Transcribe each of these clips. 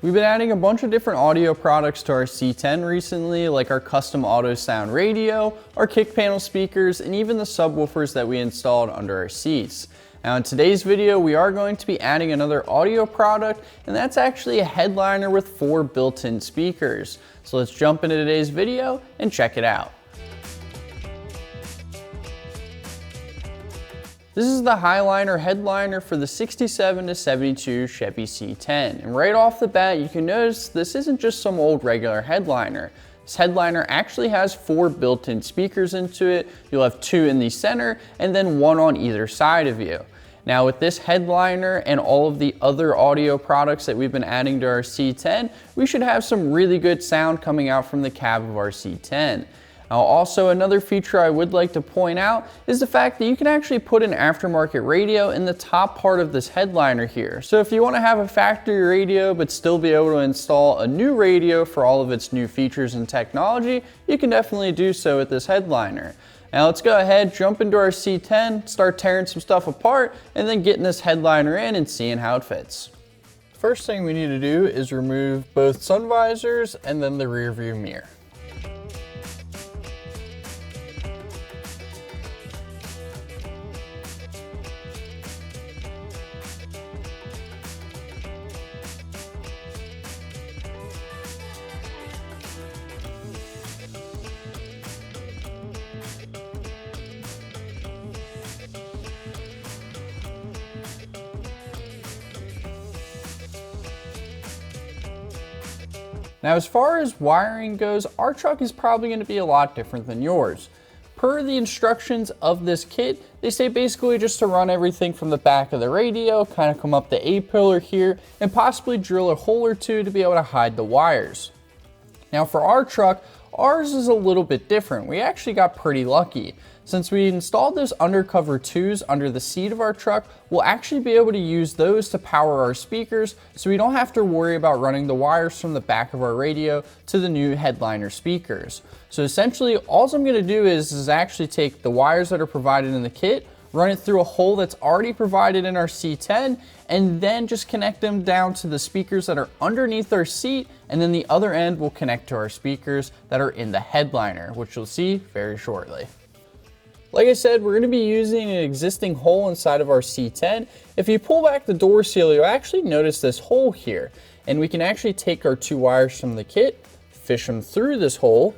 We've been adding a bunch of different audio products to our C10 recently, like our custom auto sound radio, our kick panel speakers, and even the subwoofers that we installed under our seats. Now in today's video, we are going to be adding another audio product, and that's actually a headliner with 4 built-in speakers. So let's jump into today's video and check it out. This is the Highliner headliner for the 67 to 72 Chevy C10. And right off the bat, you can notice this isn't just some old regular headliner. This headliner actually has 4 built-in speakers into it. You'll have 2 in the center and then 1 on either side of you. Now with this headliner and all of the other audio products that we've been adding to our C10, we should have some really good sound coming out from the cab of our C10. Now also another feature I would like to point out is the fact that you can actually put an aftermarket radio in the top part of this headliner here. So if you want to have a factory radio but still be able to install a new radio for all of its new features and technology, you can definitely do so with this headliner. Now let's go ahead, jump into our C10, start tearing some stuff apart, and then getting this headliner in and seeing how it fits. First thing we need to do is remove both sun visors and then the rear view mirror. Now as far as wiring goes, our truck is probably going to be a lot different than yours. Per the instructions of this kit, they say basically just to run everything from the back of the radio, kind of come up the A-pillar here, and possibly drill a hole or two to be able to hide the wires. Now for our truck, ours is a little bit different. We actually got pretty lucky. Since we installed those undercover 2s under the seat of our truck, we'll actually be able to use those to power our speakers, so we don't have to worry about running the wires from the back of our radio to the new headliner speakers. So essentially, all I'm going to do is actually take the wires that are provided in the kit, run it through a hole that's already provided in our C10, and then just connect them down to the speakers that are underneath our seat, and then the other end will connect to our speakers that are in the headliner, which you'll see very shortly. Like I said, we're going to be using an existing hole inside of our C10. If you pull back the door seal, you'll actually notice this hole here. And we can actually take our 2 wires from the kit, fish them through this hole.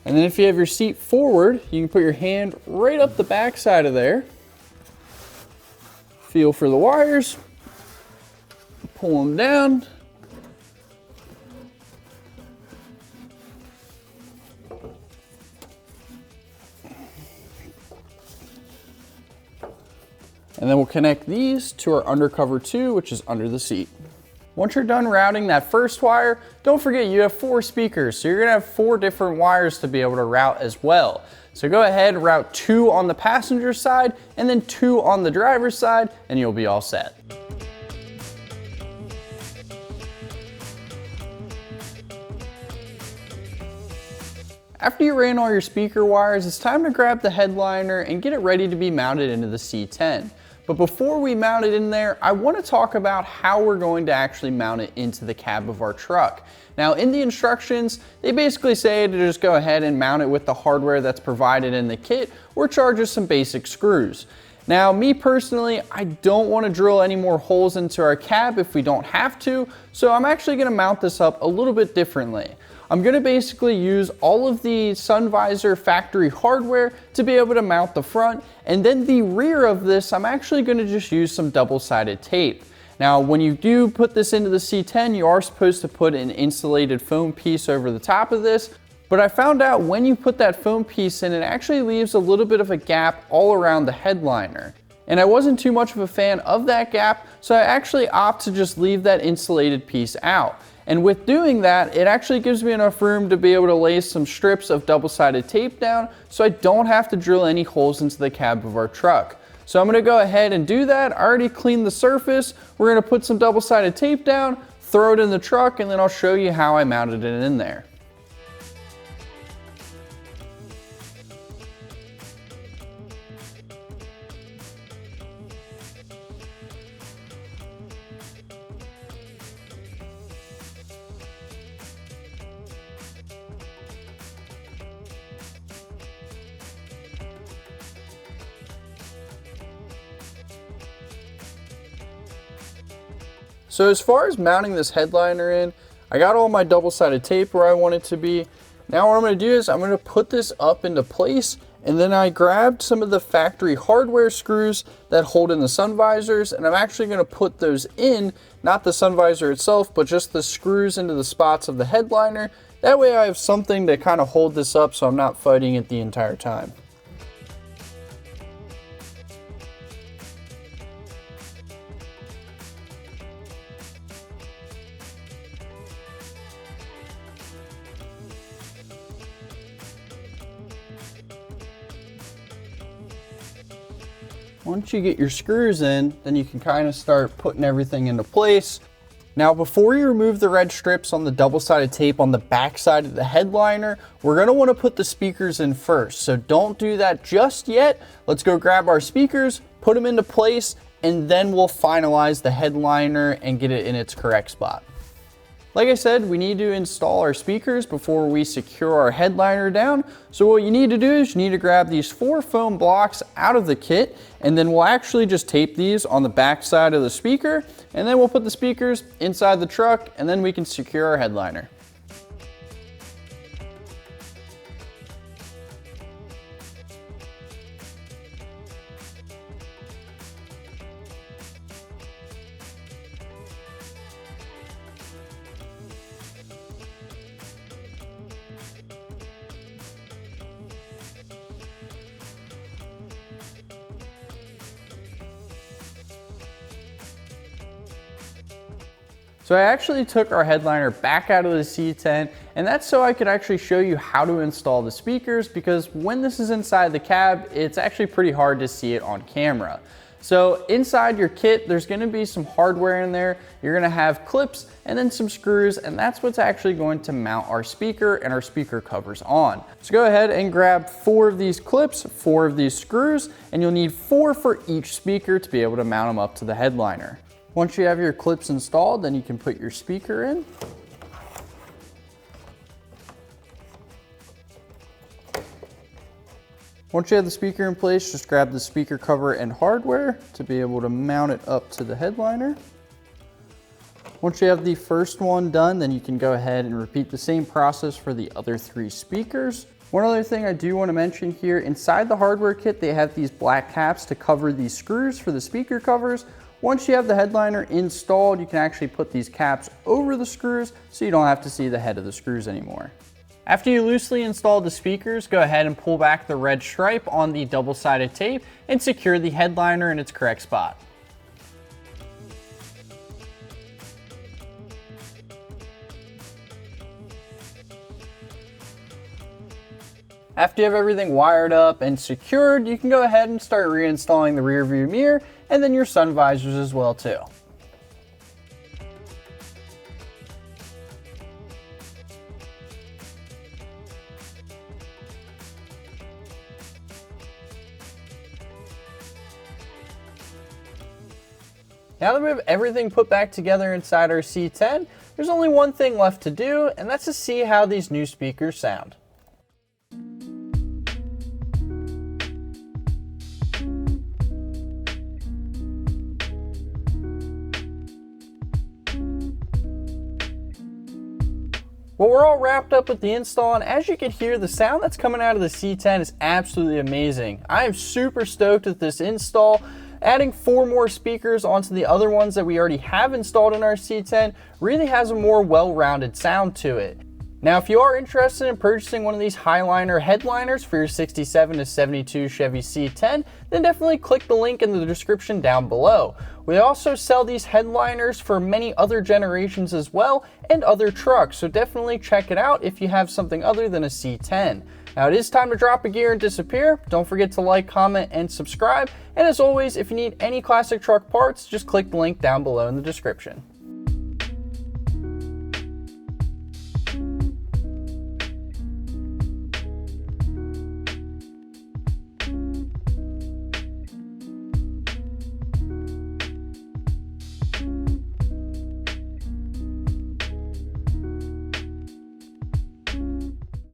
And then if you have your seat forward, you can put your hand right up the back side of there. Feel for the wires, pull them down. And then we'll connect these to our undercover 2, which is under the seat. Once you're done routing that first wire, don't forget you have 4 speakers, so you're gonna have 4 different wires to be able to route as well. So go ahead, route 2 on the passenger side, and then 2 on the driver's side, and you'll be all set. After you ran all your speaker wires, it's time to grab the headliner and get it ready to be mounted into the C10. But before we mount it in there, I want to talk about how we're going to actually mount it into the cab of our truck. Now in the instructions, they basically say to just go ahead and mount it with the hardware that's provided in the kit, or charge us some basic screws. Now me personally, I don't want to drill any more holes into our cab if we don't have to, so I'm actually going to mount this up a little bit differently. I'm going to basically use all of the sun visor factory hardware to be able to mount the front, and then the rear of this I'm actually going to just use some double-sided tape. Now when you do put this into the C10, you are supposed to put an insulated foam piece over the top of this, but I found out when you put that foam piece in, it actually leaves a little bit of a gap all around the headliner. And I wasn't too much of a fan of that gap, so I actually opt to just leave that insulated piece out. And with doing that, it actually gives me enough room to be able to lay some strips of double-sided tape down so I don't have to drill any holes into the cab of our truck. So I'm going to go ahead and do that. I already cleaned the surface. We're going to put some double-sided tape down, throw it in the truck, and then I'll show you how I mounted it in there. So as far as mounting this headliner in, I got all my double-sided tape where I want it to be. Now what I'm going to do is I'm going to put this up into place, and then I grabbed some of the factory hardware screws that hold in the sun visors, and I'm actually going to put those in, not the sun visor itself, but just the screws into the spots of the headliner. That way I have something to kind of hold this up so I'm not fighting it the entire time. Once you get your screws in, then you can kind of start putting everything into place. Now, before you remove the red strips on the double-sided tape on the back side of the headliner, we're going to want to put the speakers in first. So don't do that just yet. Let's go grab our speakers, put them into place, and then we'll finalize the headliner and get it in its correct spot. Like I said, we need to install our speakers before we secure our headliner down. So what you need to do is you need to grab these 4 foam blocks out of the kit, and then we'll actually just tape these on the back side of the speaker, and then we'll put the speakers inside the truck, and then we can secure our headliner. So I actually took our headliner back out of the C10, and that's so I could actually show you how to install the speakers, because when this is inside the cab, it's actually pretty hard to see it on camera. So inside your kit, there's gonna be some hardware in there. You're gonna have clips and then some screws, and that's what's actually going to mount our speaker and our speaker covers on. So go ahead and grab 4 of these clips, 4 of these screws, and you'll need 4 for each speaker to be able to mount them up to the headliner. Once you have your clips installed, then you can put your speaker in. Once you have the speaker in place, just grab the speaker cover and hardware to be able to mount it up to the headliner. Once you have the first one done, then you can go ahead and repeat the same process for the other 3 speakers. One other thing I do want to mention here, inside the hardware kit, they have these black caps to cover these screws for the speaker covers. Once you have the headliner installed, you can actually put these caps over the screws so you don't have to see the head of the screws anymore. After you loosely install the speakers, go ahead and pull back the red stripe on the double-sided tape and secure the headliner in its correct spot. After you have everything wired up and secured, you can go ahead and start reinstalling the rear view mirror and then your sun visors as well too. Now that we have everything put back together inside our C10, there's only one thing left to do, and that's to see how these new speakers sound. Well, we're all wrapped up with the install, and as you can hear, the sound that's coming out of the C10 is absolutely amazing. I am super stoked with this install. Adding 4 more speakers onto the other ones that we already have installed in our C10 really has a more well-rounded sound to it. Now, if you are interested in purchasing one of these Highliner headliners for your 67 to 72 Chevy C10, then definitely click the link in the description down below. We also sell these headliners for many other generations as well, and other trucks, so definitely check it out if you have something other than a C10. Now it is time to drop a gear and disappear. Don't forget to like, comment, and subscribe. And as always, if you need any classic truck parts, just click the link down below in the description.